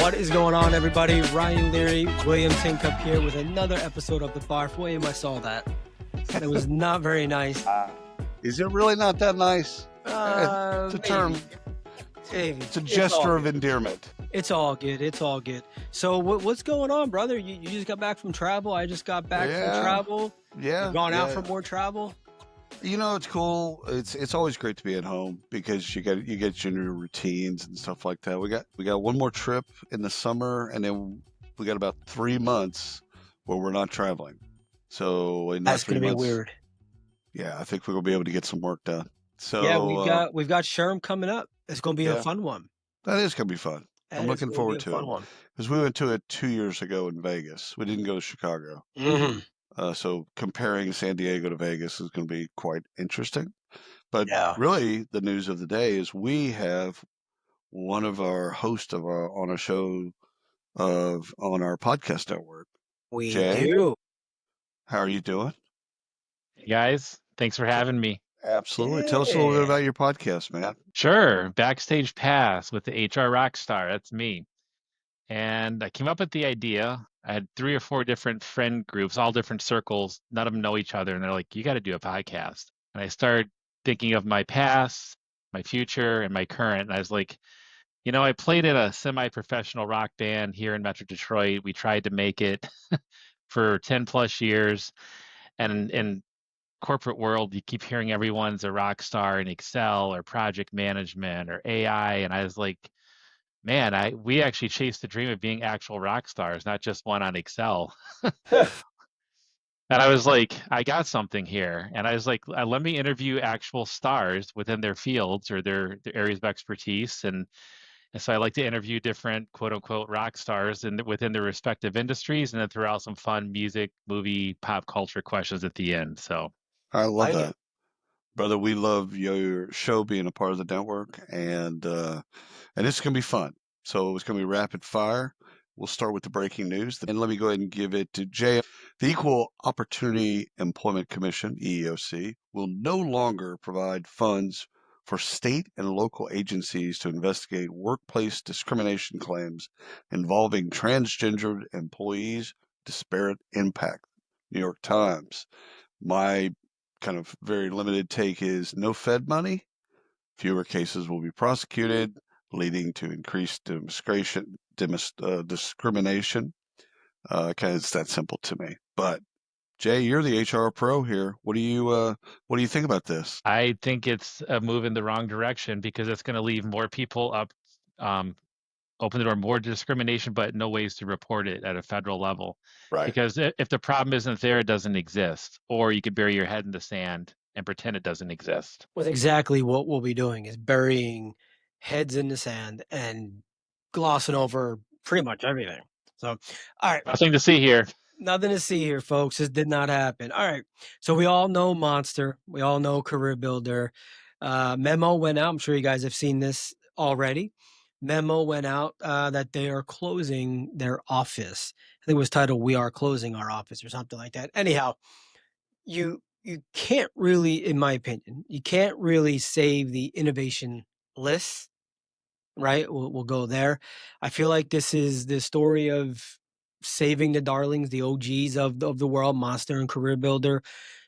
What is going on, everybody? Ryan Leary, William Tincup here with another episode of the BARF. William, I saw that. It was not very nice. Is it really not that nice? It's a term. Maybe. It's a gesture of endearment. It's all good. It's all good. So what's going on, brother? You just got back from travel. I just got back from travel. Yeah. You've gone out for more travel. You know, it's cool. It's always great to be at home because you get your new routines and stuff like that. We got one more trip in the summer, and then we got about 3 months where we're not traveling. So in That's going to be weird. Yeah, I think we're gonna be able to get some work done. So yeah, we've got Sherm coming up. It's going to be a fun one. That is going to be fun. I'm looking forward to it because we went to it 2 years ago in Vegas. We didn't go to Chicago. Mm-hmm. So comparing San Diego to Vegas is going to be quite interesting. But really, the news of the day is we have one of our hosts on a show on our podcast network. We Jay, do. How are you doing? Hey guys, thanks for having me. Absolutely. Tell us a little bit about your podcast, man. Sure. Backstage Pass with the HR Rockstar. That's me. And I came up with the idea. I had 3 or 4 different friend groups, all different circles. None of them know each other. And they're like, you got to do a podcast. And I started thinking of my past, my future, and my current. And I was like, you know, I played in a semi-professional rock band here in Metro Detroit. We tried to make it for 10 plus years. And in corporate world, you keep hearing everyone's a rock star in Excel or project management or AI. And I was like, man, we actually chased the dream of being actual rock stars, not just one on Excel. And I was like, I got something here. And I was like, let me interview actual stars within their fields or their areas of expertise. And so I like to interview different quote unquote rock stars within their respective industries, and then throw out some fun music, movie, pop culture questions at the end. So I love that. Brother, we love your show being a part of the network, and it's going to be fun. So it's going to be rapid fire. We'll start with the breaking news. And let me go ahead and give it to Jay. The Equal Opportunity Employment Commission, EEOC, will no longer provide funds for state and local agencies to investigate workplace discrimination claims involving transgendered employees' disparate impact. New York Times. My kind of very limited take is no Fed money, fewer cases will be prosecuted, leading to increased discrimination. Kind of it's that simple to me. But Jay, you're the HR pro here. What do you think about this? I think it's a move in the wrong direction because it's going to leave more people up, open the door, more discrimination, but no ways to report it at a federal level. Right. Because if the problem isn't there, it doesn't exist. Or you could bury your head in the sand and pretend it doesn't exist. Well, exactly what we'll be doing is burying heads in the sand and glossing over pretty much everything. So, all right. Nothing to see here. Nothing to see here, folks. This did not happen. All right. So we all know Monster. We all know Career Builder. Memo went out. I'm sure you guys have seen this already. Memo went out that they are closing their office. I think it was titled "We Are Closing Our Office" or something like that. Anyhow, you can't really, in my opinion, you can't really save the innovation list, right? We'll go there. I feel like this is the story of saving the darlings, the OGs of the world, Monster and Career Builder.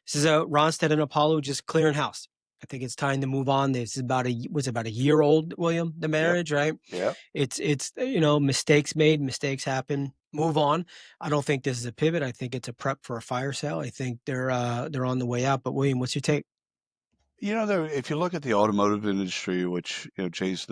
This is Ronstadt and Apollo just clearing house. I think it's time to move on. This is about a year old, William, the marriage, right? Yeah. It's mistakes made, mistakes happen. Move on. I don't think this is a pivot. I think it's a prep for a fire sale. I think they're on the way out. But William, what's your take? You know, if you look at the automotive industry, which Jay's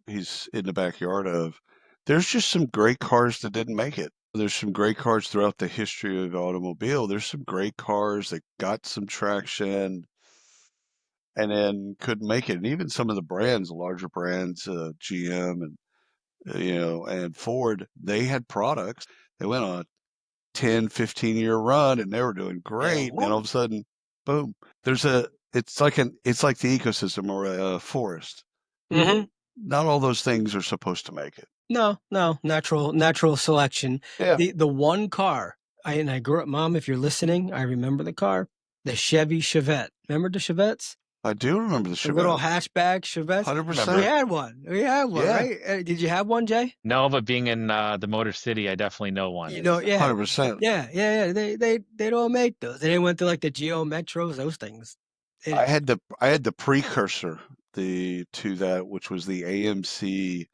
he's in the backyard of, there's just some great cars that didn't make it. There's some great cars throughout the history of the automobile. There's some great cars that got some traction and then couldn't make it. And even some of the brands, the larger brands, GM and and Ford, they had products. They went on a 10, 15-year run and they were doing great. And all of a sudden, boom. It's like the ecosystem or a forest. Mm-hmm. Not all those things are supposed to make it. No, natural selection. Yeah. The one car, I grew up, Mom, if you're listening, I remember the car, the Chevy Chevette. Remember the Chevettes? I do remember the The little Chevette. hatchback Chevette. 100%. We had one. We had one, Yeah. right? Did you have one, Jay? No, but being in the Motor City, I definitely know one. You know, yeah, 100%. yeah. They don't make those. They went to like the Geo Metros, those things. I had the precursor to that, which was the AMC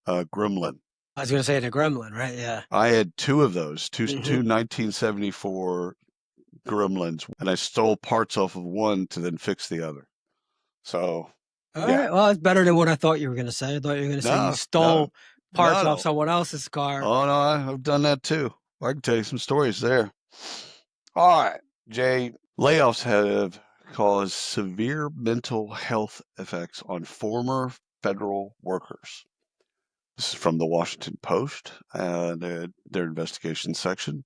Gremlin. I was gonna say the Gremlin, right? Yeah. I had two of those, two Mhm. 1974 Gremlins, and I stole parts off of one to then fix the other. So, All yeah. right. Well, it's better than what I thought you were gonna say. I thought you were gonna say you No, stole parts off no. someone else's car. Oh, no, I've done that too. I can tell you some stories there. All right, Jay, layoffs have caused severe mental health effects on former federal workers. This is from the Washington Post, their investigation section.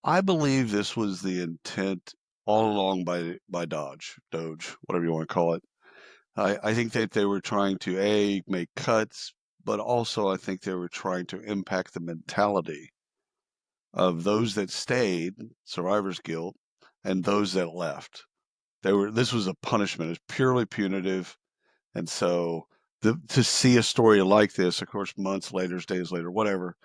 I believe this was the intent all along by Doge, whatever you want to call it. I think that they were trying to make cuts, but also I think they were trying to impact the mentality of those that stayed, survivor's guilt, and those that left. This was a punishment. It's purely punitive, and so to see a story like this, of course, months later, days later, whatever,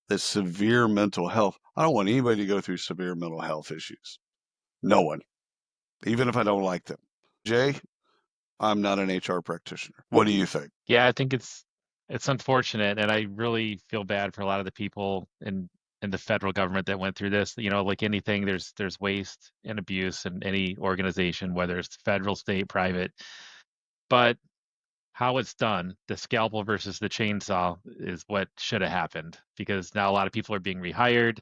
the severe mental health. I don't want anybody to go through severe mental health issues. No one, even if I don't like them. Jay, I'm not an HR practitioner. What do you think? Yeah, I think it's unfortunate, and I really feel bad for a lot of the people in the federal government that went through this. You know, like anything, there's waste and abuse in any organization, whether it's federal, state, private. But how it's done, the scalpel versus the chainsaw, is what should have happened, because now a lot of people are being rehired.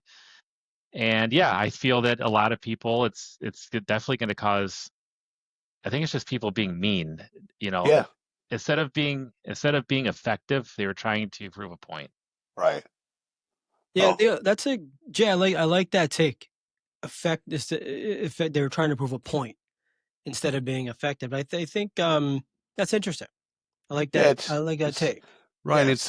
And yeah, I feel that a lot of people, it's definitely going to cause. I think it's just people being mean. You know, Yeah, instead of being effective, they were trying to prove a point. right. Yeah, Oh, yeah. That's a Jay. I like that take. Effect. They were trying to prove a point instead of being effective. I think that's interesting. I like yeah. that. I like that It's take. Ryan. Yeah. It's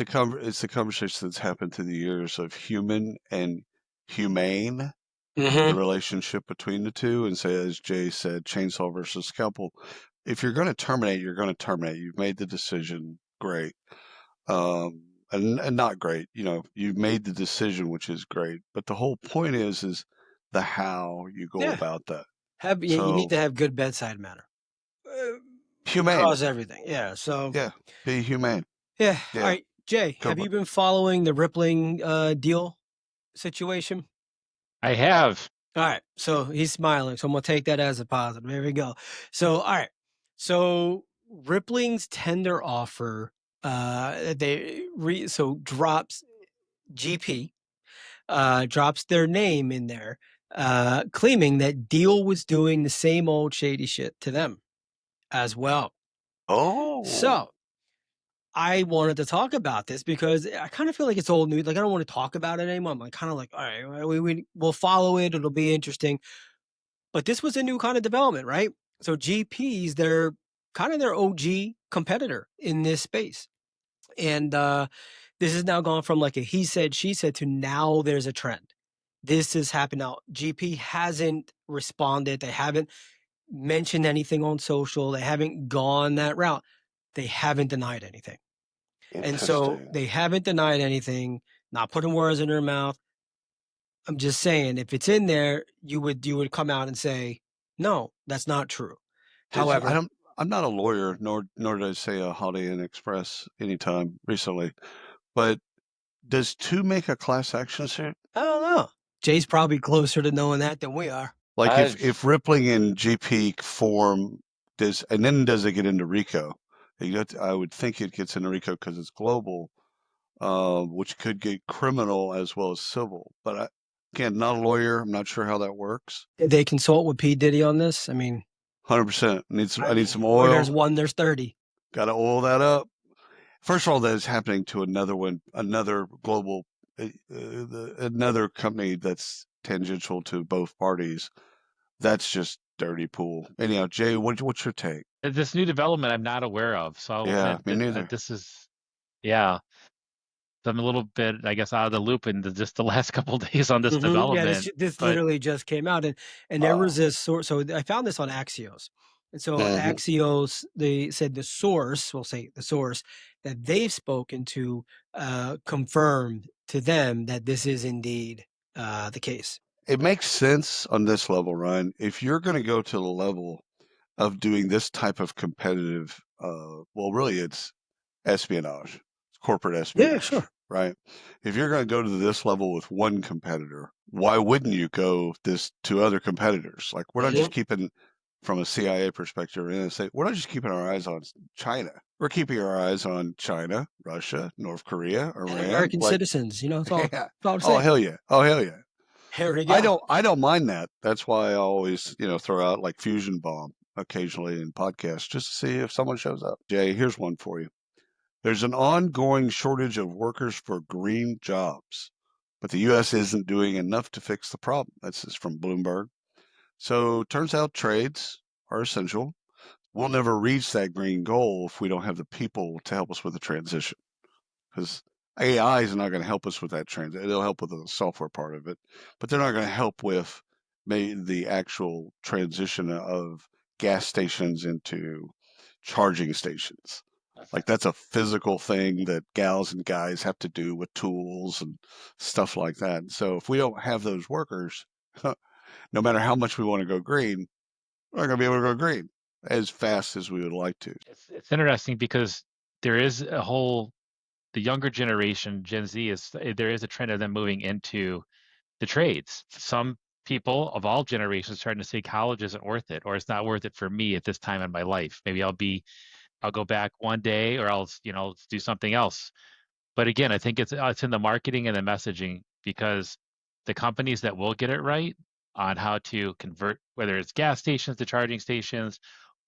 the conversation that's happened through the years of human and humane, the Mm-hmm. relationship between the two, and say, as Jay said, chainsaw versus scalpel. If you're going to terminate, you're going to terminate. You've made the decision. Great. And not great. You know, you made the decision, which is great. But the whole point is the how you go Yeah. about that. You need So to have good bedside manner uh, humane, across everything. Yeah. So yeah, be humane, yeah. All yeah. right, Jay. Go, Have you been following the Rippling deal situation? I have. All right. So he's smiling. So I'm gonna take that as a positive. There we go. So all right. So Rippling's tender offer, drops GP, drops their name in there, claiming that Deal was doing the same old shady shit to them as well. Oh, So I wanted to talk about this because I kind of feel like it's old news. Like I don't want to talk about it anymore. I'm like kind of like, all right, well, we'll follow it. It'll be interesting. But this was a new kind of development, right? So GPs, they're kind of their OG competitor in this space. And this has now gone from like a he said, she said to now there's a trend. This has happened now. GP hasn't responded. They haven't mentioned anything on social. They haven't gone that route. They haven't denied anything. And so interesting. they haven't denied anything, not putting words in their mouth. I'm just saying, if it's in there, you would come out and say, no, that's not true. I However, don't. I'm not a lawyer, nor did I say a Holiday Inn Express anytime recently. But does two make a class action suit? I don't know. Jay's probably closer to knowing that than we are. Like I've if Rippling and GP form does it get into RICO? I would think it gets into RICO because it's global, which could get criminal as well as civil. But again, not a lawyer. I'm not sure how that works. Did they consult with P. Diddy on this? I mean, 100%. I need some where there's oil. one, there's 30. Got to oil that up. First of all, that is happening to another global, another company that's tangential to both parties. That's just dirty pool. Anyhow, Jay, what's your take? this new development I'm not aware of, so I'll Yeah, admit me that neither. this is, yeah, I'm a little bit, I guess, out of the loop in just the last couple of days on this Yeah, development. this But literally just came out, and there was Wow. this sort. So I found this on Axios. And so Mhm. Axios, they said the source, we'll say the source that they've spoken to confirmed to them that this is indeed the case. It makes sense on this level, Ryan. If you're going to go to the level of doing this type of competitive, well, really, it's espionage, it's corporate Yeah, espionage, sure. right? If you're going to go to this level with one competitor, why wouldn't you go this to other competitors? Like, we're not Mhm. just keeping, from a CIA perspective, and say we're not just keeping our eyes on China. We're keeping our eyes on China, Russia, North Korea, And Iran. American Like, citizens, it's yeah. all the Oh, same. hell yeah. Oh, hell yeah. There we go. I don't mind that. That's why I always, throw out like fusion bomb occasionally in podcasts just to see if someone shows up. Jay, here's one for you. There's an ongoing shortage of workers for green jobs, but the US isn't doing enough to fix the problem. That's just from Bloomberg. So turns out trades are essential. We'll never reach that green goal if we don't have the people to help us with the transition, because AI is not going to help us with that transit. It'll help with the software part of it, but they're not going to help with the actual transition of gas stations into charging stations. Like, that's a physical thing that gals and guys have to do with tools and stuff like that. So if we don't have those workers, no matter how much we want to go green, we're not going to be able to go green as fast as we would like to. It's interesting because there is the younger generation, Gen Z, there is a trend of them moving into the trades. Some people of all generations starting to say college isn't worth it, or it's not worth it for me at this time in my life. Maybe I'll go back one day, or I'll do something else. But again, I think it's in the marketing and the messaging, because the companies that will get it right on how to convert, whether it's gas stations to charging stations,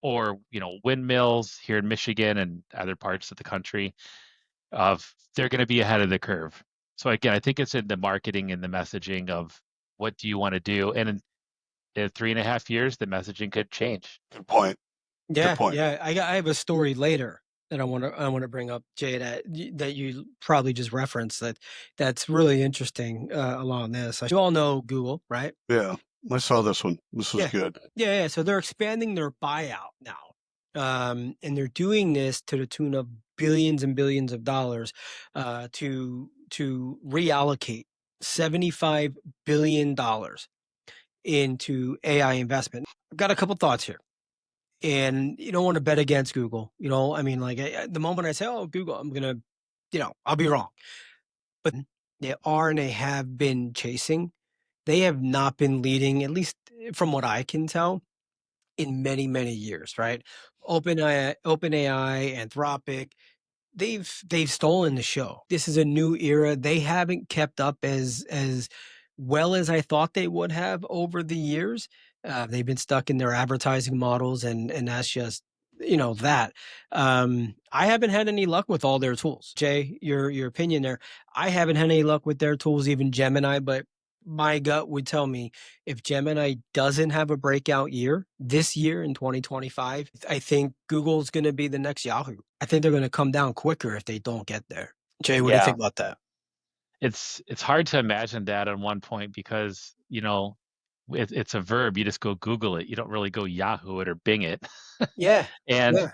or windmills here in Michigan and other parts of the country, they're going to be ahead of the curve. So again, I think it's in the marketing and the messaging of what do you want to do, and in 3.5 years, the messaging could change. Good point. Good Yeah, point. yeah. I have a story later that I want to bring up, Jay, that you probably just referenced that's really interesting along this. You all know Google, right? Yeah, I saw this one. This was Yeah. good. Yeah, yeah. So they're expanding their buyout now. And they're doing this to the tune of billions and billions of dollars to reallocate $75 billion into AI investment. I've got a couple thoughts here. And you don't want to bet against Google. I mean, like the moment I say, "Oh, Google," I'm gonna, I'll be wrong. But they are and they have been chasing. They have not been leading, at least from what I can tell, in many, many years. Right? OpenAI, Anthropic, they've stolen the show. This is a new era. They haven't kept up as well as I thought they would have over the years. They've been stuck in their advertising models, and that's just that. I haven't had any luck with all their tools. Jay, your opinion there. I haven't had any luck with their tools, even Gemini, but my gut would tell me if Gemini doesn't have a breakout year this year in 2025, I think Google's going to be the next Yahoo. I think they're going to come down quicker if they don't get there. Jay, what do you Yeah, think about that? it's hard to imagine that on one point, because it's a verb. You just go Google it. You don't really go Yahoo it or Bing it. Yeah. And Yeah.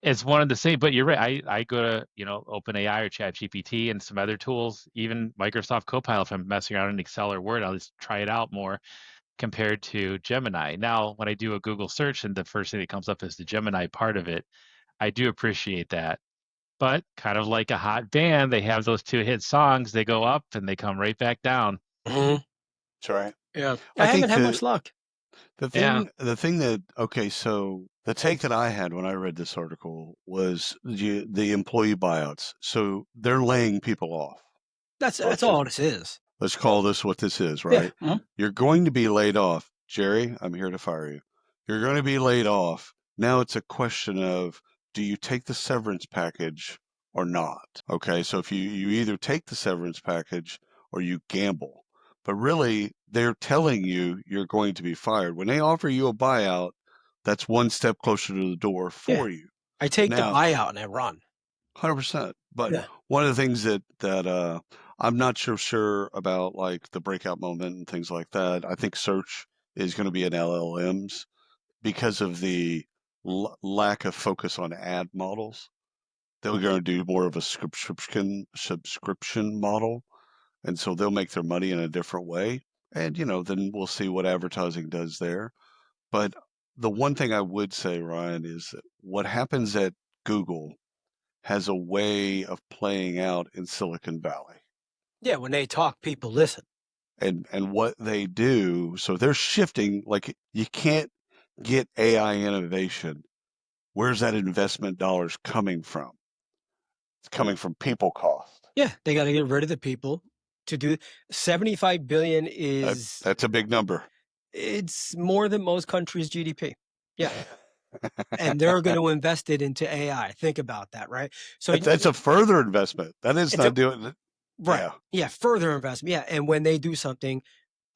it's one of the same. But you're right. I go to OpenAI or ChatGPT and some other tools, even Microsoft Copilot. If I'm messing around in Excel or Word, I'll just try it out more compared to Gemini. Now, when I do a Google search and the first thing that comes up is the Gemini part of it, I do appreciate that. But kind of like a hot band, they have those two hit songs. They go up and they come right back down. Mhm. That's right. Yeah. I I haven't think had much luck. Yeah. the thing that okay, so the take that I had when I read this article was the employee buyouts. So they're laying people off. That's Let's just all this is. let's call this what this is, Yeah. right? Mhm. You're going to be laid off. Jerry, I'm here to fire you. You're going to be laid off. Now it's a question of, do you take the severance package or not? Okay, so if you either take the severance package or you gamble. But really, they're telling you you're going to be fired. When they offer you a buyout, that's one step closer to the door Yeah. for you. I take the Now, buyout and I run. 100%. But Yeah. one of the things that I'm not so sure about, like the breakout moment and things like that. I think search is going to be in LLMs because of the lack of focus on ad models. They're going to do more of a subscription model, and so they'll make their money in a different way. And then we'll see what advertising does there. But the one thing I would say, Ryan, is that what happens at Google has a way of playing out in Silicon Valley. Yeah, when they talk, people listen. And what they do, so they're shifting. Like, you can't get AI innovation. Where's that investment dollars coming from? It's coming from people cost. Yeah, they got to get rid of the people to do 75 billion is That's a big number. it's more than most countries' GDP. Yeah. And they're going to invest it into AI. Think about that, right? So that's a further investment. That is not doing it. Right. Yeah, further investment. Yeah. And when they do something,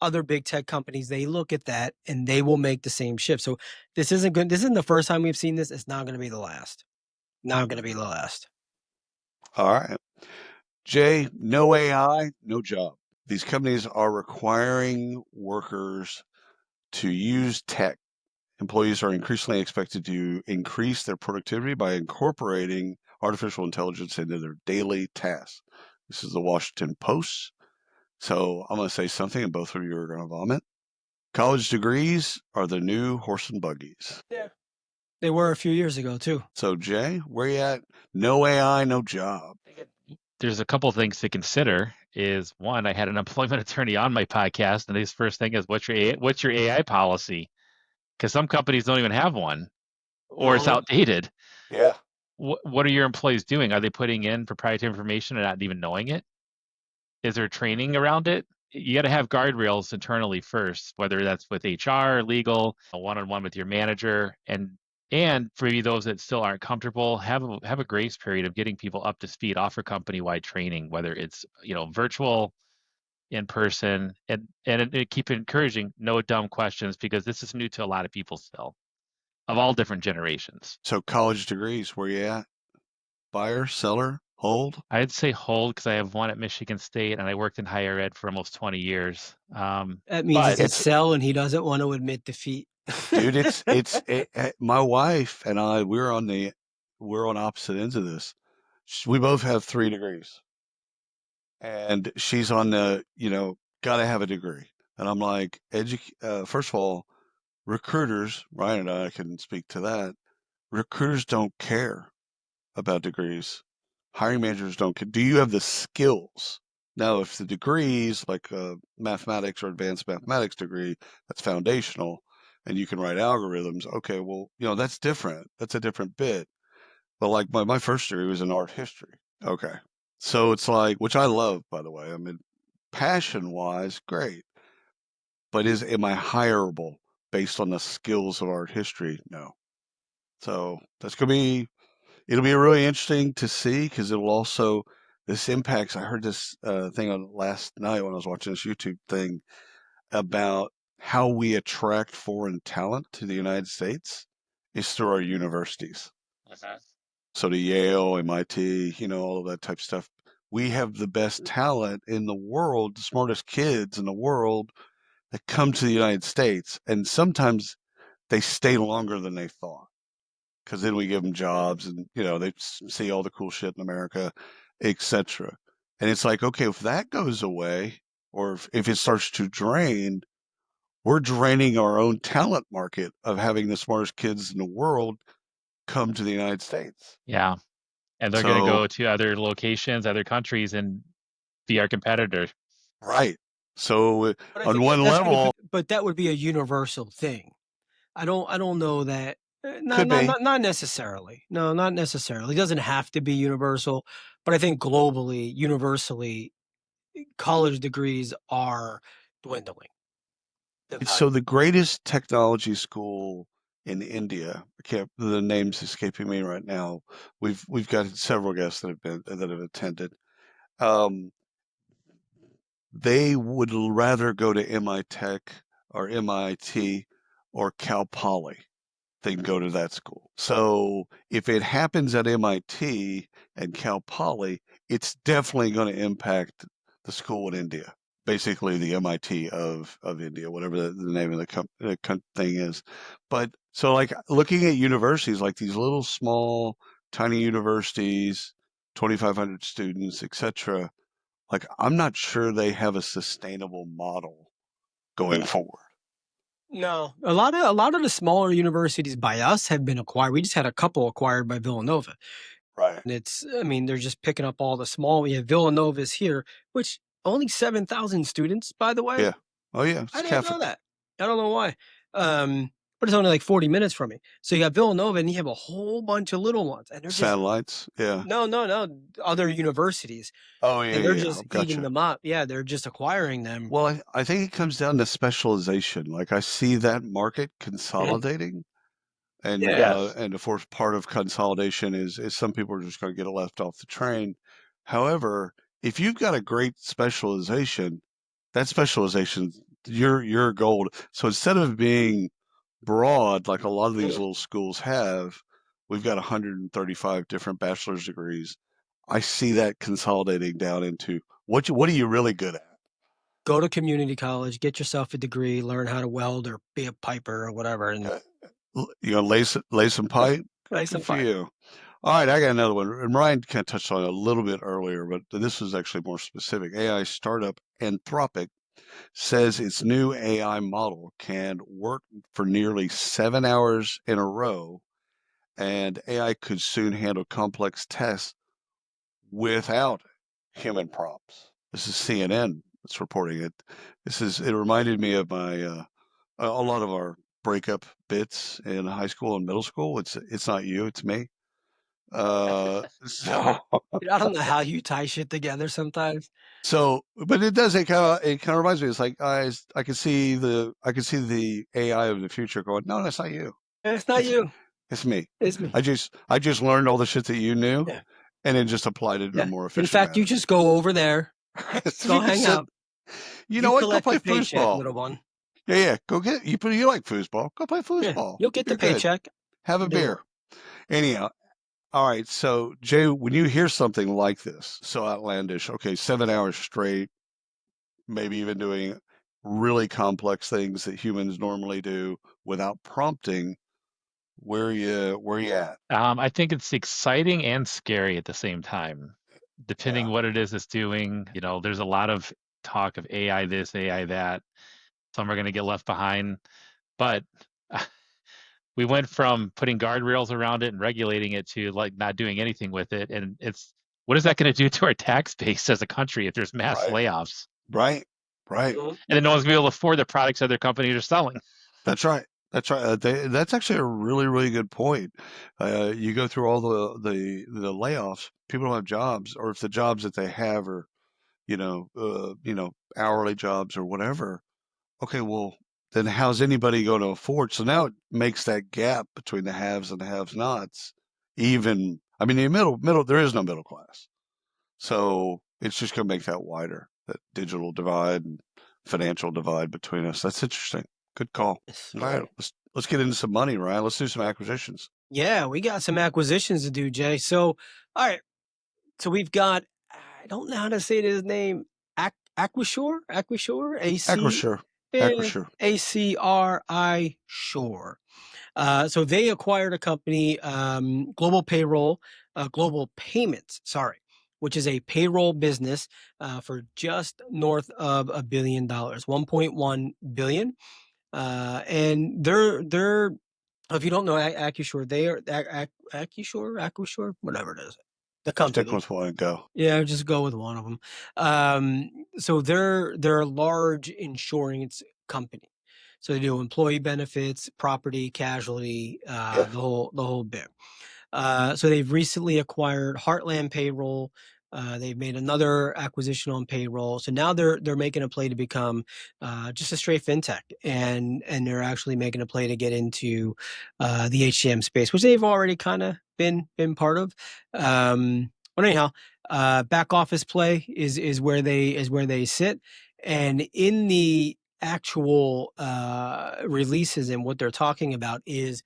other big tech companies, they look at that and they will make the same shift. So this isn't good. This isn't the first time we've seen this. It's not going to be the last. Not going to be the last. All right. Jay, no AI, no job. These companies are requiring workers to use tech. Employees are increasingly expected to increase their productivity by incorporating artificial intelligence into their daily tasks. This is the Washington Post. So I'm going to say something, and both of you are going to vomit. College degrees are the new horse and buggies. Yeah. They were a few years ago, too. So, Jay, where you at? No AI, no job. There's a couple things to consider. Is one, I had an employment attorney on my podcast, and his first thing is, what's your AI policy? Because some companies don't even have one, or it's outdated. Yeah. What are your employees doing? Are they putting in proprietary information and not even knowing it? Is there training around it? You got to have guardrails internally first, whether that's with HR, legal, a one-on-one with your manager, and for maybe those that still aren't comfortable, have a grace period of getting people up to speed. Offer company-wide training, whether it's virtual, in person, and keep encouraging no dumb questions, because this is new to a lot of people still, of all different generations. So, college degrees, where you at? Buyer, seller, hold? I'd say hold, because I have one at Michigan State, and I worked in higher ed for almost 20 years. That means it's a sell, and he doesn't want to admit defeat. Dude, my wife and I, we're on opposite ends of this. We both have 3 degrees, and she's on the, gotta have a degree. And I'm like, first of all, recruiters, Ryan and I can speak to that. Recruiters don't care about degrees. Hiring managers don't care. Do you have the skills? Now, if the degrees like a mathematics or advanced mathematics degree, that's foundational, and you can write algorithms. Okay, well, that's different. That's a different bit. But like my first degree was in art history. Okay, so it's like, which I love, by the way. I mean, passion-wise, great. But am I hireable based on the skills of art history? No. So it'll be really interesting to see, because this impacts. I heard this thing on last night when I was watching this YouTube thing about how we attract foreign talent to the United States is through our universities. So to Yale, MIT, all of that type of stuff. We have the best talent in the world, the smartest kids in the world that come to the United States, and sometimes they stay longer than they thought, because then we give them jobs, and they see all the cool shit in America, etc. And it's like, okay, if that goes away, or if it starts to drain, we're draining our own talent market of having the smartest kids in the world come to the United States. Yeah. And they're going to go to other locations, other countries, and be our competitor. Right. So on one level, but that would be a universal thing. I don't know that. Could be. Not necessarily. No, not necessarily. It doesn't have to be universal, but I think globally, universally, college degrees are dwindling. So the greatest technology school in India, the name's escaping me right now. We've got several guests that have attended. They would rather go to MIT or Cal Poly than go to that school. So if it happens at MIT and Cal Poly, it's definitely going to impact the school in India. basically the MIT of India, whatever the name of the thing is. But so like looking at universities, like these little small, tiny universities, 2,500 students, etc. Like I'm not sure they have a sustainable model going forward. No, a lot of the smaller universities by us have been acquired. We just had a couple acquired by Villanova. Right. And I mean, they're just picking up all the small. Yeah, Villanova's here, which only 7,000 students, by the way. Yeah. Oh yeah. It's I didn't Catholic. know that. I don't know why. But it's only like 40 minutes from me. So you got Villanova and you have a whole bunch of little ones. And they're just, Satellites. Yeah. no, other universities. Oh yeah. And they're Yeah. just eating Gotcha. them up. Yeah, they're just acquiring them. Well, I think it comes down to specialization. Like I see that market consolidating. Yeah. And of course, part of consolidation is some people are just going to get left off the train. However, if you've got a great specialization, that specialization, you're gold. So instead of being broad like a lot of these little schools have, we've got 135 different bachelor's degrees. I see that consolidating down into what are you really good at? Go to community college, get yourself a degree, learn how to weld or be a piper or whatever, and You know, lay some pipe. play Good some for pipe. you. All right, I got another one. And Ryan kind of touched on it a little bit earlier, but this is actually more specific. AI startup Anthropic says its new AI model can work for nearly 7 hours in a row, and AI could soon handle complex tests without human prompts. This is CNN that's reporting it. It reminded me of a lot of our breakup bits in high school and middle school. It's not you, it's me. So I don't know how you tie shit together sometimes. but it does. It kind of reminds me. It's like I can see the AI of the future going. No, that's not you. It's not It's you. it's me. It's me. I just learned all the shit that you knew, Yeah. and then just applied it in a Yeah. more In efficient fact, you manner. just go over there, So go you can hang sit. out. You know You what? Go collect play the paycheck, foosball. little one. Yeah, yeah. Go get you. You like foosball? Go play Yeah. foosball. You'll get the You're good. paycheck. Have a Do beer. what? Anyhow, all right. So, Jay, when you hear something like this, so outlandish, okay, 7 hours straight, maybe even doing really complex things that humans normally do without prompting, where you at? I think it's exciting and scary at the same time, Yeah, depending what it is it's doing. You know, there's a lot of talk of AI this, AI that. Some are going to get left behind, but we went from putting guardrails around it and regulating it to like not doing anything with it. And it's what is that going to do to our tax base as a country if there's mass right, layoffs? right, right. Mhm. And then no one's going to be able to afford the products other companies are selling. That's right. That's right. That's actually a really, really good point. You go through all the layoffs, people don't have jobs, or if the jobs that they have are, hourly jobs or whatever. Okay, well, then how's anybody going to afford? So now it makes that gap between the haves and the have-nots even. I mean, the middle, there is no middle class. So it's just going to make that wider, that digital divide and financial divide between us. That's interesting. Good call. Yes. All right, let's get into some money, Ryan. Let's do some acquisitions. Yeah, we got some acquisitions to do, Jay. So, all right. So we've got, I don't know how to say his name, Acquishore, Acrisure, Acrisure. ACRI Shore. So they acquired a company, Global Payments, sorry, which is a payroll business for just north of $1 billion, 1.1 billion. And they're if you don't know Accusure, they are Accusure, whatever it is, the Stick company. with one and go. Yeah, just go with one of them. So they're a large insurance company. So they do employee benefits, property, casualty, the whole bit. So they've recently acquired Heartland Payroll. They've made another acquisition on payroll. So now they're making a play to become just a straight fintech, and they're actually making a play to get into the HCM space, which they've already kind of been part of. But anyhow, back office play is where they sit, and in the actual releases and what they're talking about is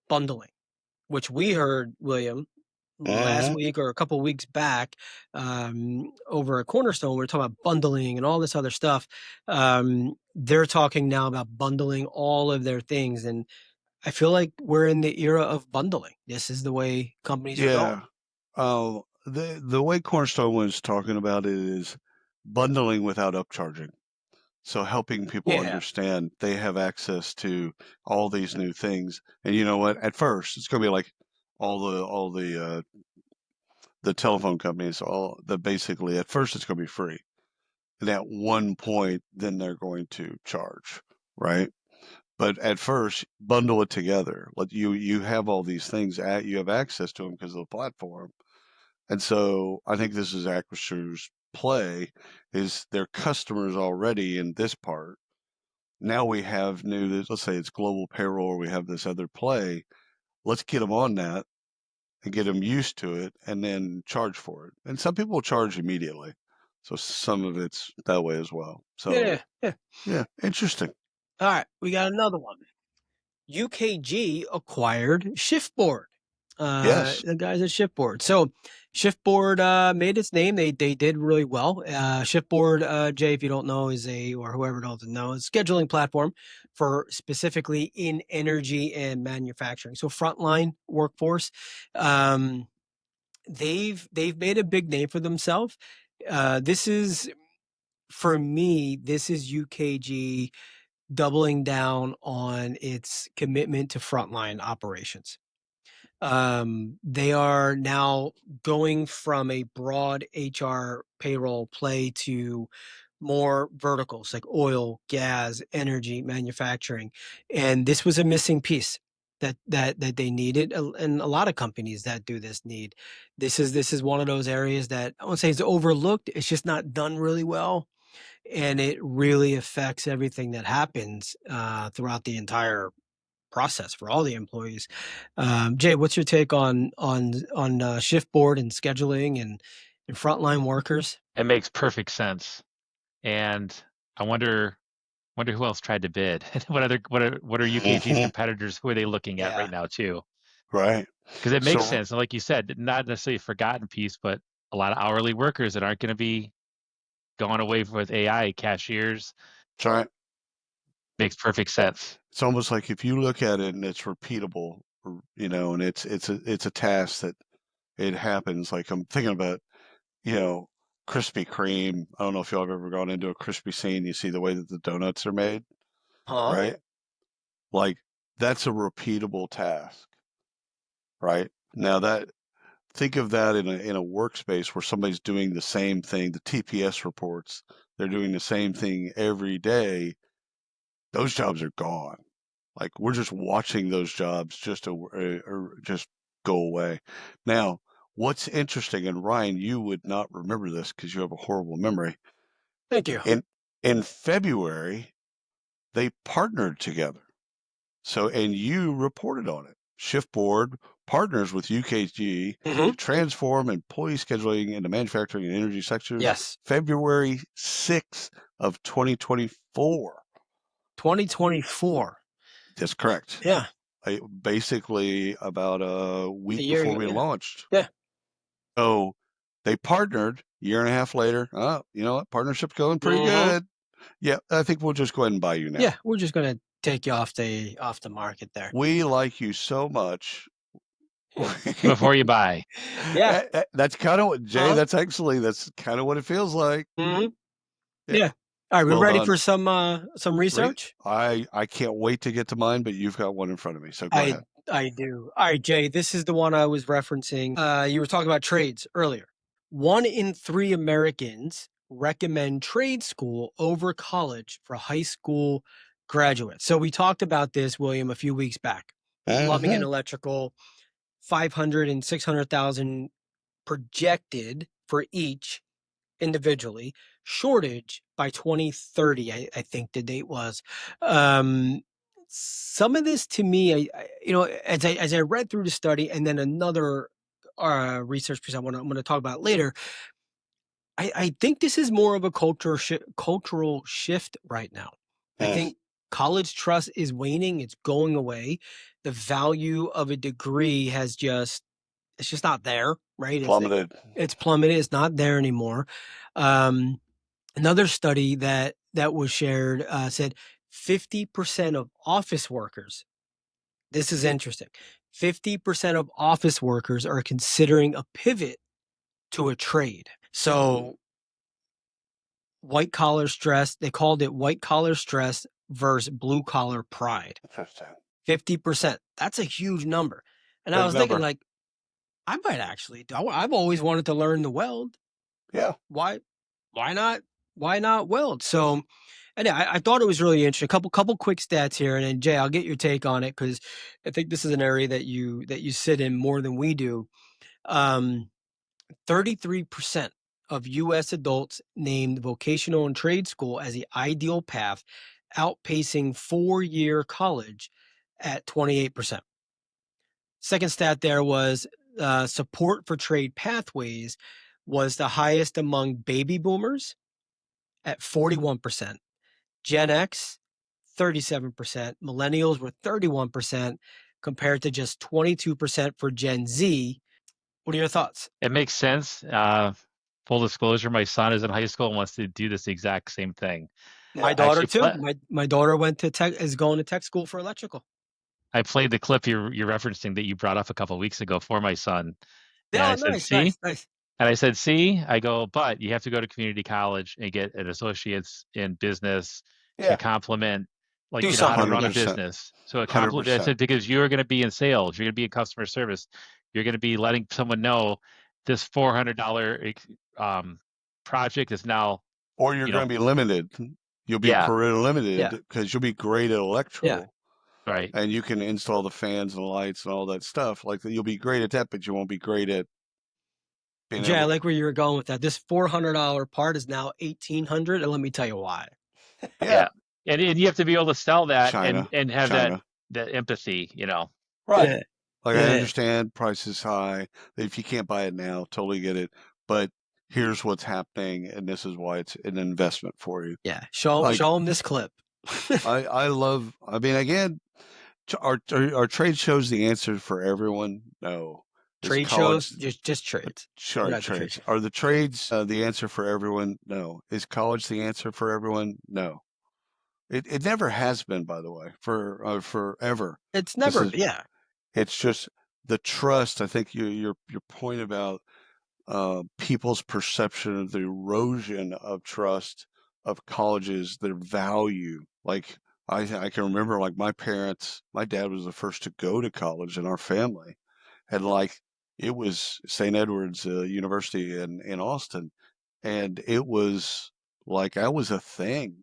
bundling, which we heard, William, last week or a couple of weeks back over at Cornerstone. We are talking about bundling and all this other stuff. They're talking now about bundling all of their things, and I feel like we're in the era of bundling. This is the way companies are going. Yeah. The way Cornerstone was talking about it is bundling without upcharging. So helping people Yeah. understand they have access to all these new things. And you know what? At first, it's going to be like all the telephone companies, all the basically at first it's going to be free. And at one point, then they're going to charge, right? But at first, bundle it together. Let you have all these things you have access to them because of the platform. And so I think this is Acrissure's play is their customers already in this part. Now we have new, let's say it's global payroll, or we have this other play. Let's get them on that and get them used to it and then charge for it. And some people charge immediately. So some of it's that way as well. So Yeah. interesting. All right, we got another one. UKG acquired Shiftboard. Yes. The guys at Shiftboard. So Shiftboard made its name. They did really well. Shiftboard, Jay, if you don't know, is or whoever doesn't know, is a scheduling platform for specifically in energy and manufacturing. So frontline workforce. They've made a big name for themselves. This is, for me, this is UKG doubling down on its commitment to frontline operations. They are now going from a broad HR payroll play to more verticals like oil, gas, energy, manufacturing, and this was a missing piece that they needed, and a lot of companies that do this need. This is one of those areas that I won't say is overlooked. It's just not done really well, and it really affects everything that happens throughout the entire process for all the employees. Jay, what's your take on shift board and scheduling and frontline workers? It makes perfect sense. And I wonder who else tried to bid. What are UKG's competitors? Who are they looking at Yeah. right now too? Right. Because it makes So sense. And like you said, not necessarily a forgotten piece, but a lot of hourly workers that aren't going to be going away with AI cashiers. try Makes perfect sense. it's almost like if you look at it and it's repeatable, and it's a task that it happens. Like I'm thinking about, you know, Krispy Kreme. I don't know if y'all have ever gone into a Krispy scene. You see the way that the donuts are made, Huh? right? Like that's a repeatable task, right? Now that think of that in a workspace where somebody's doing the same thing. The TPS reports, they're doing the same thing every day. Those jobs are gone. Like we're just watching those jobs just go away. Now, what's interesting, and Ryan, you would not remember this because you have a horrible memory. Thank you. In February, they partnered together. So, and you reported on it. Shiftboard partners with UKG to transform employee scheduling into manufacturing and energy sectors. Yes. February 6th of 2024. 2024. That's correct. Yeah. Basically about a week year before ago, we yeah. launched. Yeah. So they partnered year and a half later. Oh, you know what? Partnership's going pretty good. Yeah, I think we'll just go ahead and buy you now. Yeah, we're just gonna take you off the market there. We like you so much. Before you buy. Yeah. That's kind of what Jay. That's kind of what it feels like. Yeah. All right, we Well ready done. for some research? I can't wait to get to mine, but you've got one in front of me, so go ahead. I do. All right, Jay, this is the one I was referencing. You were talking about trades earlier. 1 in 3 Americans recommend trade school over college for high school graduates. So we talked about this, William, a few weeks back. Plumbing and electrical, 500 and 600,000 projected for each individually. Shortage by 2030, I think the date was. Some of this to me, as I read through the study, and then another research piece I'm going to talk about later. I think this is more of a cultural shift right now. I think college trust is waning; it's going away. The value of a degree has just It's just not there, right? Plummeted. It's plummeted. It's not there anymore. Another study that was shared said 50% of office workers. This is interesting. 50% of office workers are considering a pivot to a trade. So white collar stress, they called it white collar stress versus blue collar pride. Interesting. 50%. That's a huge number. And I Big was thinking, number. like, I might actually. I've always wanted to learn to weld. Yeah. Why not? Why not weld? So, and I thought it was really interesting. Couple quick stats here, and then Jay, I'll get your take on it because I think this is an area that you sit in more than we do. 33% of U.S. adults named vocational and trade school as the ideal path, outpacing 4-year college at 28%. Second stat there was support for trade pathways was the highest among baby boomers at 41%, Gen X 37%, millennials were 31% compared to just 22% for Gen Z. What are your thoughts? It makes sense. Full disclosure, my son is in high school and wants to do this exact same thing. My daughter too. My daughter went to is going to tech school for electrical. I played the clip you're referencing that you brought up a couple of weeks ago for my son. And Yeah, I said, nice. see? And I said, see, I go, but you have to go to community college and get an associate's in business to complement, like, Do how to something. run a 100%. business. So a 100%. I said, because you're going to be in sales, you're going to be in customer service, you're going to be letting someone know this $400 project is now, Or you're going to be limited. You'll be career limited because you'll be great at electrical. Right. And you can install the fans and the lights and all that stuff. Like you'll be great at that, but you won't be great at being Jay, I able. like where you were going with that. This $400 part is now $1,800, and let me tell you why. Yeah. And you have to be able to sell that China, and have China. that empathy, Right. Yeah. Like I understand price is high. If you can't buy it now, totally get it. But here's what's happening, and this is why it's an investment for you. Yeah. Show them this clip. I love. I mean, again, are trade shows the answer for everyone? No. Trade shows, just trades. Sorry, trades. Are the trades the answer for everyone? No. Is college the answer for everyone? No. It never has been, by the way, for forever. It's never. It's just the trust. I think your point about people's perception of the erosion of trust of colleges, their value. Like I can remember, like my parents, my dad was the first to go to college in our family, and like it was St. Edward's University in Austin, and it was like that was a thing.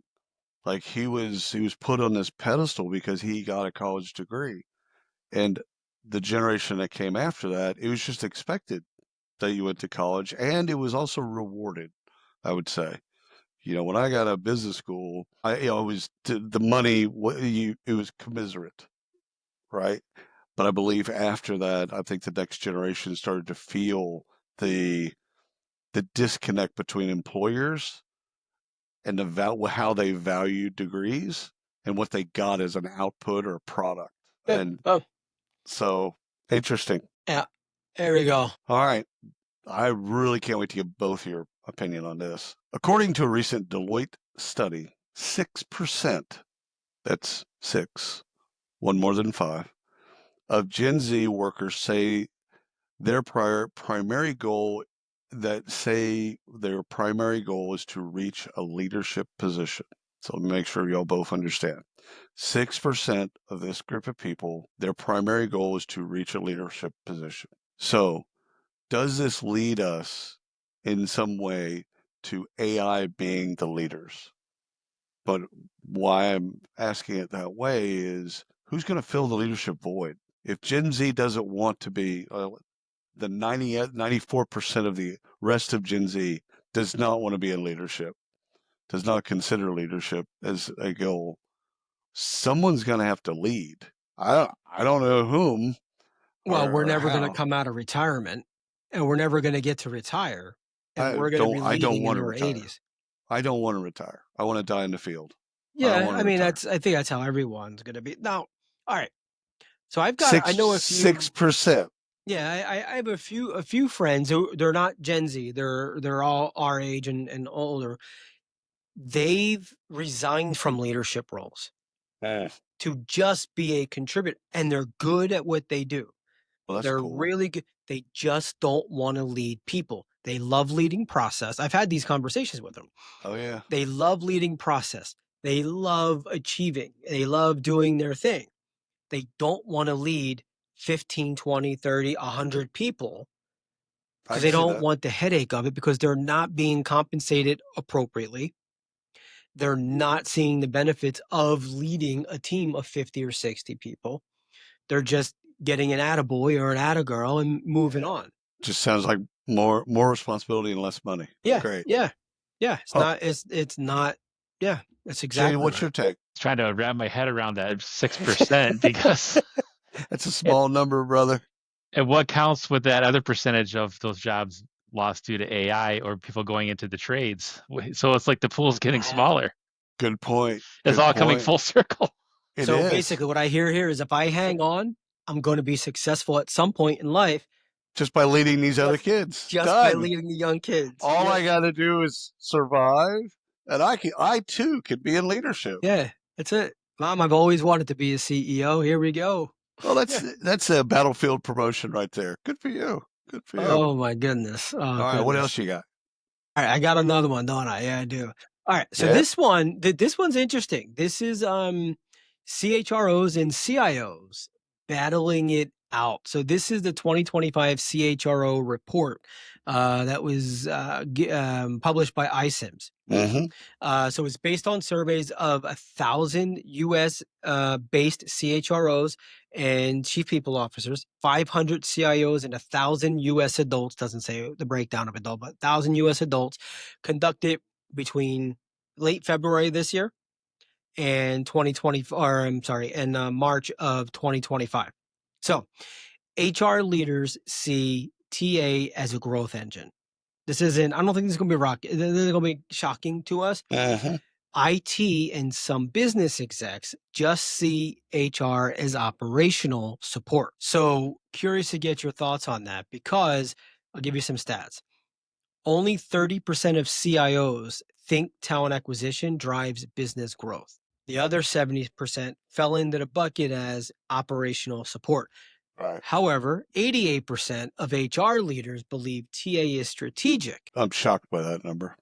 Like he was put on this pedestal because he got a college degree, and the generation that came after that, it was just expected that you went to college, and it was also rewarded, I would say. When I got out of business school, it was the money. It was commiserate, right? But I believe after that, I think the next generation started to feel the disconnect between employers and how they value degrees and what they got as an output or a product. And so interesting. Yeah. There we go. All right. I really can't wait to get both your opinion on this. According to a recent Deloitte study, 6%, that's 6, one more than 5, of Gen Z workers say their primary goal is to reach a leadership position. So let me make sure y'all both understand. 6% of this group of people, their primary goal is to reach a leadership position. So does this lead us in some way to AI being the leaders? But why I'm asking it that way is who's going to fill the leadership void? If Gen Z doesn't want to be, the 94% of the rest of Gen Z does not want to be in leadership, does not consider leadership as a goal, someone's going to have to lead. I don't know whom. Well, we're never going to come out of retirement, and we're never going to get to retire, and we're going to be leading in our 80s. I don't want to retire. I want to die in the field. Yeah, I mean, I think that's how everyone's going to be. Now, all right. So I know a few 6%. Yeah, I have a few friends who they're not Gen Z. They're all our age and older. They've resigned from leadership roles to just be a contributor, and they're good at what they do. Well, that's They're cool. really good. They just don't want to lead people. They love leading process. I've had these conversations with them. Oh yeah. They love leading process. They love achieving. They love doing their thing. They don't want to lead 15, 20, 30, 100 people I because can they see don't that. want the headache of it because they're not being compensated appropriately. They're not seeing the benefits of leading a team of 50 or 60 people. They're just getting an attaboy or an attagirl and moving on. Just sounds like more responsibility and less money. Yeah, Great. yeah, yeah. Huh. It's not. Yeah, that's Jay, exactly what's right. your take? Trying to wrap my head around that 6% because That's a small number, brother. and what counts with that other percentage of those jobs lost due to AI or people going into the trades? So it's like the pool's getting smaller. Good point. It's Good all coming point. full circle. It So is. basically, what I hear here is if I hang on, I'm going to be successful at some point in life Just by leading these other just kids. just by Done. leading the young kids. All Yeah, I got to do is survive, and I too could be in leadership. yeah, that's it. Mom, I've always wanted to be a CEO. Here we go. Well, Yeah. that's a battlefield promotion right there. Good for you. Good for you. Oh my goodness. Oh All right, what goodness. else you got? All right, I got another one, don't I? Yeah, I do. All right, so Yeah. this one's interesting. This is CHROs and CIOs battling it out. So this is the 2025 CHRO report that was published by iCIMS. Mm-hmm. So it's based on surveys of 1,000 U.S. Based CHROs and chief people officers, 500 CIOs, and 1,000 U.S. adults. Doesn't say the breakdown of adult, but 1,000 U.S. adults conducted between late February this year and 2020, or I'm sorry, and March of 2025. So HR leaders see TA as a growth engine. This isn't. I don't think this is going to be this is going to be shocking to us. Mm-hmm. IT and some business execs just see HR as operational support. So curious to get your thoughts on that because I'll give you some stats. Only 30% of CIOs think talent acquisition drives business growth. The other 70% fell into the bucket as operational support. Right. However, 88% of HR leaders believe TA is strategic, I'm shocked by that number.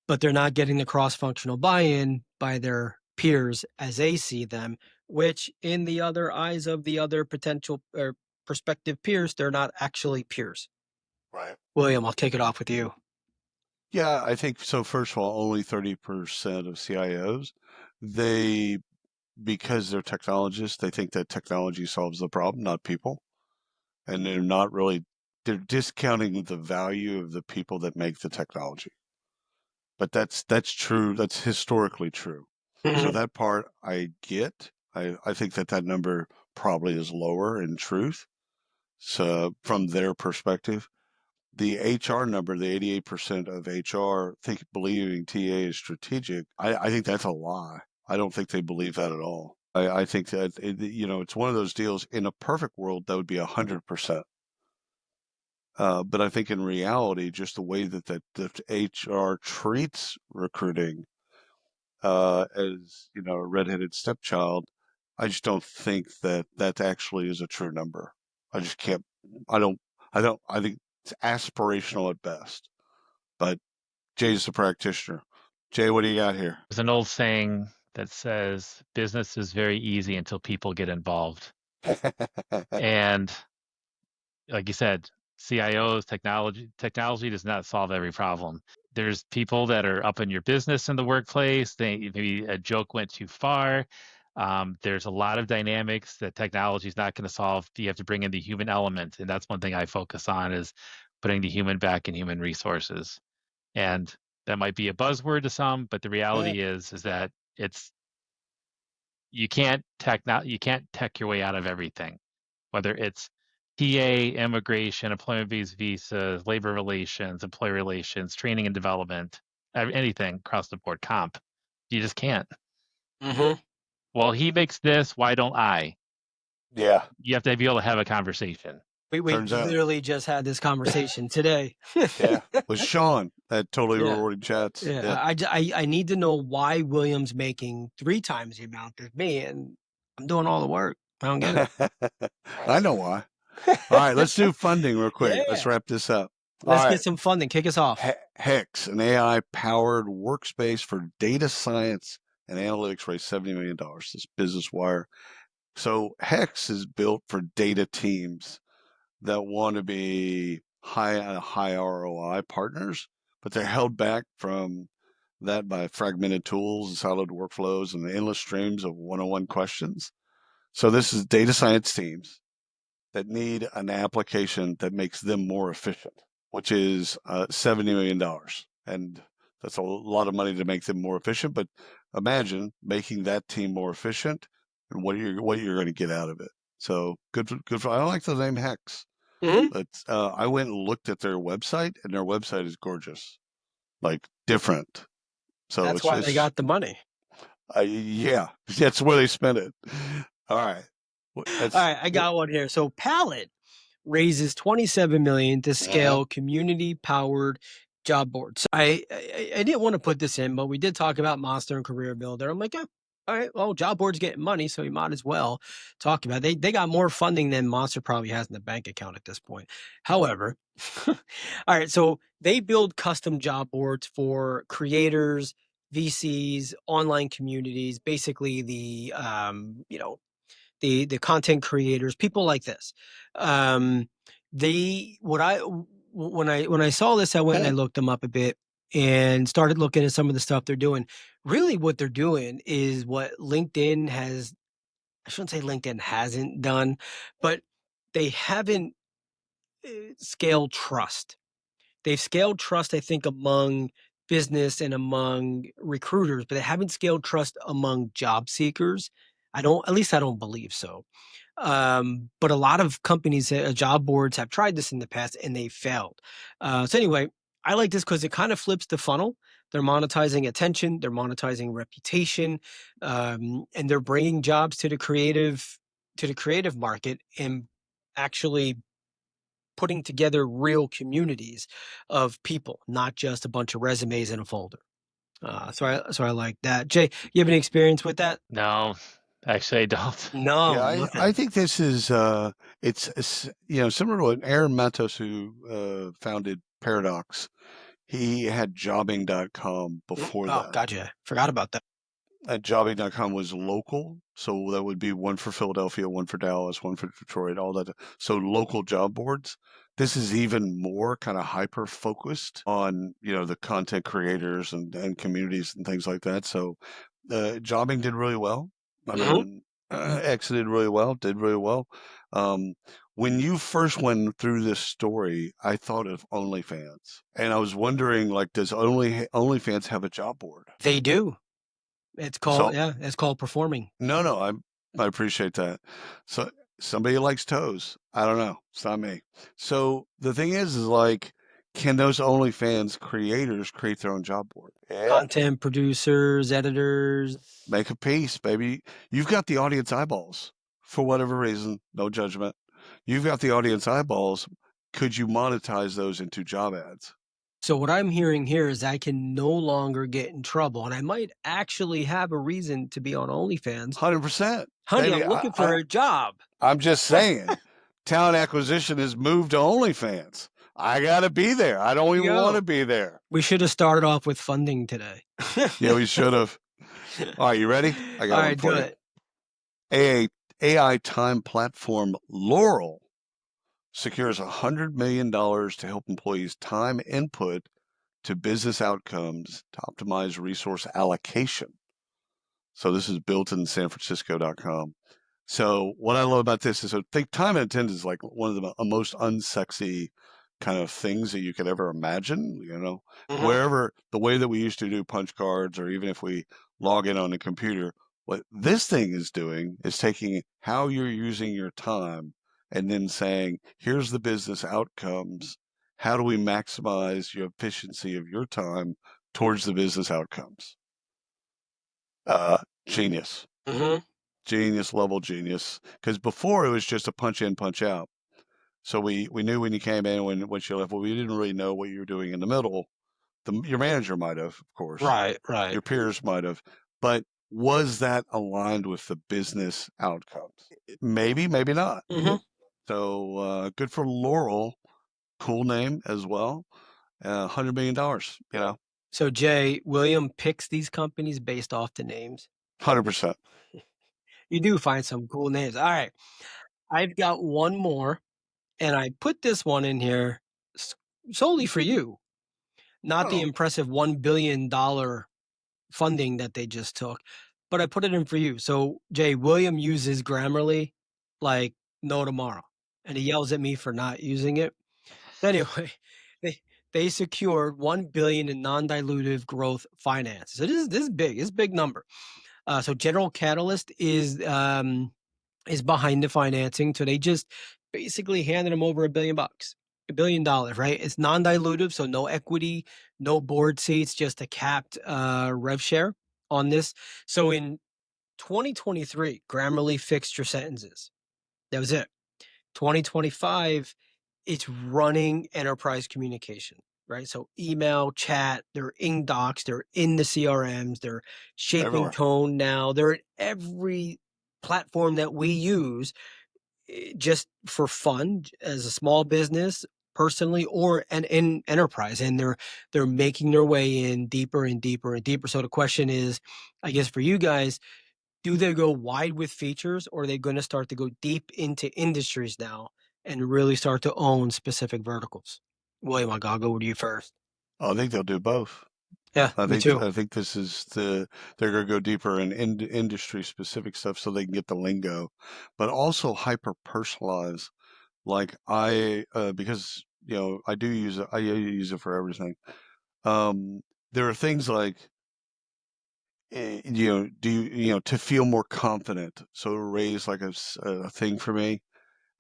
but they're not getting the cross-functional buy-in by their peers as they see them, which in the other eyes of the other potential or prospective peers, they're not actually peers. Right. William, I'll kick it off with you. Yeah, I think so. First of all, only 30% of CIOs, because they're technologists, they think that technology solves the problem, not people. And they're discounting the value of the people that make the technology. But that's true. That's historically true. So that part I get. I think that number probably is lower in truth. So from their perspective, the HR number, the 88% of HR believing TA is strategic, I think that's a lie. I don't think they believe that at all. I think that, it's one of those deals. In a perfect world, that would be 100%. But I think in reality, just the way that HR treats recruiting as, a redheaded stepchild, I just don't think that actually is a true number. I just can't, I don't, I think it's aspirational at best. But Jay's a practitioner. Jay, what do you got here? There's an old saying that says business is very easy until people get involved. And like you said, CIOs, technology does not solve every problem. There's people that are up in your business in the workplace. Maybe a joke went too far. There's a lot of dynamics that technology is not going to solve. You have to bring in the human element, and that's one thing I focus on is putting the human back in human resources. And that might be a buzzword to some, but the reality is that it's you can't tech your way out of everything, whether it's TA, immigration, employment-based visas, labor relations, employee relations, training and development, anything across the board, comp. You just can't. Mm-hmm. Well, he makes this, why don't I? Yeah. You have to be able to have a conversation. We Turns out, literally just had this conversation today. yeah, with Sean at Totally Yeah. Rewarding Chats. Yeah, Yeah. I need to know why William's making 3 times the amount as me, and I'm doing all the work. I don't get it. I know why. All right, let's do funding real quick. Let's Yeah. wrap this up. All Let's right. get some funding. Kick us off. Hex, an AI-powered workspace for data science and analytics, raised $70 million. This Business Wire. So Hex is built for data teams that want to be high ROI partners, but they're held back from that by fragmented tools and siloed workflows and the endless streams of one-on-one questions. So this is data science teams that need an application that makes them more efficient, which is $70 million. And that's a lot of money to make them more efficient. But imagine making that team more efficient and what you're going to get out of it. So good for, I don't like the name Hex, but I went and looked at their website, and their website is gorgeous, like different. So That's why they got the money. yeah, that's where they spent it. All right. All right, I got one here. So Pallet raises $27 million to scale community-powered job boards. I didn't want to put this in, but we did talk about Monster and Career Builder. I'm like, yeah, all right, well, job board's getting money, so we might as well talk about it. They got more funding than Monster probably has in the bank account at this point. However, all right, so they build custom job boards for creators, VCs, online communities, basically the the content creators, people like this. They what I when I saw this, I went and I looked them up a bit and started looking at some of the stuff they're doing. Really, what they're doing is what LinkedIn has. I shouldn't say LinkedIn hasn't done, but they haven't scaled trust. They've scaled trust, I think, among business and among recruiters, but they haven't scaled trust among job seekers. At least I don't believe so. But a lot of companies, job boards have tried this in the past and they failed. So anyway, I like this because it kind of flips the funnel. They're monetizing attention, they're monetizing reputation, and they're bringing jobs to the creative market and actually putting together real communities of people, not just a bunch of resumes in a folder. So I like that. Jay, you have any experience with that? No, actually, I don't. No, Yeah, I nothing. think this is it's similar to what Aaron Matos, who founded Paradox. He had jobbing.com before Oh, that. gotcha. Forgot about that. And jobbing.com was local, so that would be one for Philadelphia, one for Dallas, one for Detroit, all that. So local job boards. This is even more kind of hyper focused on the content creators and communities and things like that. So jobbing did really well. I mean, exited really well, did really well. When you first went through this story, I thought of OnlyFans, and I was wondering, like, does OnlyFans have a job board? They do. It's called So it's called performing. no, I appreciate that. So somebody likes toes. I don't know. It's not me. So the thing is like, can those OnlyFans creators create their own job board? Yeah. Content producers, editors. Make a piece, baby. You've got the audience eyeballs for whatever reason. No judgment. You've got the audience eyeballs. Could you monetize those into job ads? So what I'm hearing here is I can no longer get in trouble, and I might actually have a reason to be on OnlyFans. 100%. Honey, Baby, I'm looking for a job. I'm just saying, talent acquisition has moved to OnlyFans. I got to be there. I don't even want to be there. We should have started off with funding today. Yeah, we should have. All right, you ready? I got one for you. AI time platform Laurel secures $100 million to help employees time input to business outcomes to optimize resource allocation. So this is built in sanfrancisco.com. So what I love about this is, I think time and attendance is like one of the most unsexy kind of things that you could ever imagine. Wherever the way that we used to do punch cards, or even if we log in on the computer, what this thing is doing is taking how you're using your time and then saying, here's the business outcomes. How do we maximize your efficiency of your time towards the business outcomes? Genius. Genius level genius. Because before it was just a punch in, punch out. So we knew when you came in, when you left, but we didn't really know what you were doing in the middle. Your manager might have, of course. Right. Your peers might have. But was that aligned with the business outcomes? Maybe, maybe not. Mm-hmm. So good for Laurel. Cool name as well. $100 million, you know. So Jay, William picks these companies based off the names. 100%. You do find some cool names. All right. I've got one more, and I put this one in here solely for you, not the impressive $1 billion funding that they just took, but I put it in for you. So Jay, William uses Grammarly like no tomorrow, and he yells at me for not using it. Anyway, they secured $1 billion in non-dilutive growth finance. So this is big. This is a big number. So General Catalyst is behind the financing. So they just basically handed them over $1 billion, $1 billion, right? It's non-dilutive, so no equity, no board seats, just a capped rev share on this. So in 2023, Grammarly fixed your sentences. That was it. 2025, it's running enterprise communication, right? So email, chat, they're in docs, they're in the CRMs, they're shaping Everywhere. tone now. They're at every platform that we use just for fun as a small business personally or an in enterprise, and they're making their way in deeper and deeper and deeper. So the question is, I guess for you guys, do they go wide with features, or are they going to start to go deep into industries now and really start to own specific verticals? William, I'll go with you first. I think they'll do both. Yeah, me too. I think this is they're going to go deeper in industry specific stuff so they can get the lingo, but also hyper personalize. Like because you know I use it for everything. There are things like to feel more confident. So it'll raise like a thing for me,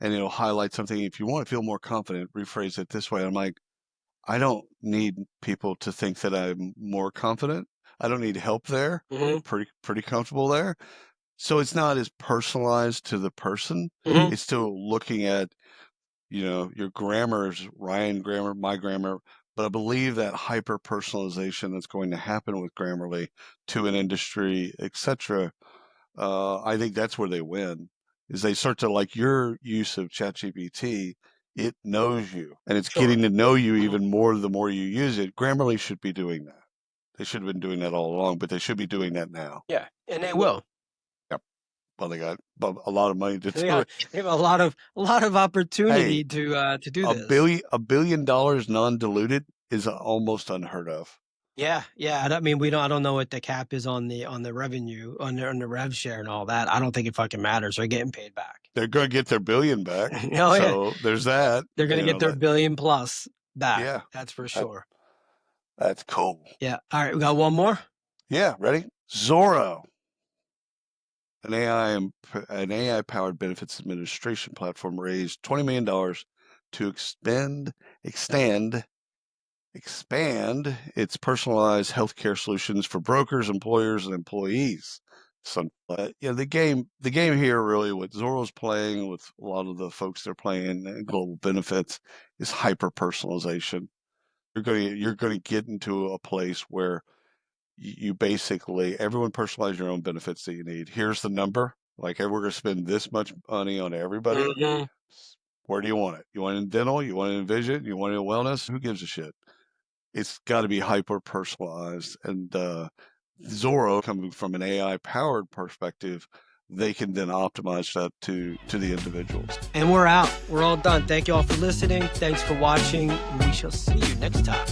and it'll highlight something. If you want to feel more confident, rephrase it this way. I'm like, I don't need people to think that I'm more confident. I don't need help there. Mm-hmm. Pretty comfortable there. So it's not as personalized to the person. Mm-hmm. It's still looking at, your grammar is Ryan grammar, my grammar. But I believe that hyper personalization that's going to happen with Grammarly to an industry, etc. I think that's where they win. Is they start to like your use of ChatGPT. It knows you, and it's getting to know you even more the more you use it. Grammarly should be doing that. They should have been doing that all along, but they should be doing that now. Yeah, and they will. Yep. Well, they got a lot of money to do it. They have a lot of opportunity to do this. $1 billion non-diluted is almost unheard of. Yeah. I mean, I don't know what the cap is on the revenue, on the rev share and all that. I don't think it fucking matters. They're getting paid back. They're going to get their $1 billion back. So there's that. They're going to get their $1 billion plus back. Yeah, that's for sure. That's cool. Yeah. All right, we got one more. Yeah, ready? Zorro, an AI-powered benefits administration platform, raised $20 million to expand its personalized healthcare solutions for brokers, employers, and employees. So, the game here really, what Zorro's playing with a lot of the folks they're playing in global benefits is hyper personalization. You're going to get into a place where you basically everyone personalize your own benefits that you need. Here's the number. Like, hey, we're going to spend this much money on everybody. Mm-hmm. Where do you want it? You want it in dental? You want it in vision? You want it in wellness? Who gives a shit? It's got to be hyper personalized. And Zorro, coming from an AI powered perspective, they can then optimize that to the individuals. And we're out. We're all done. Thank you all for listening. Thanks for watching. We shall see you next time.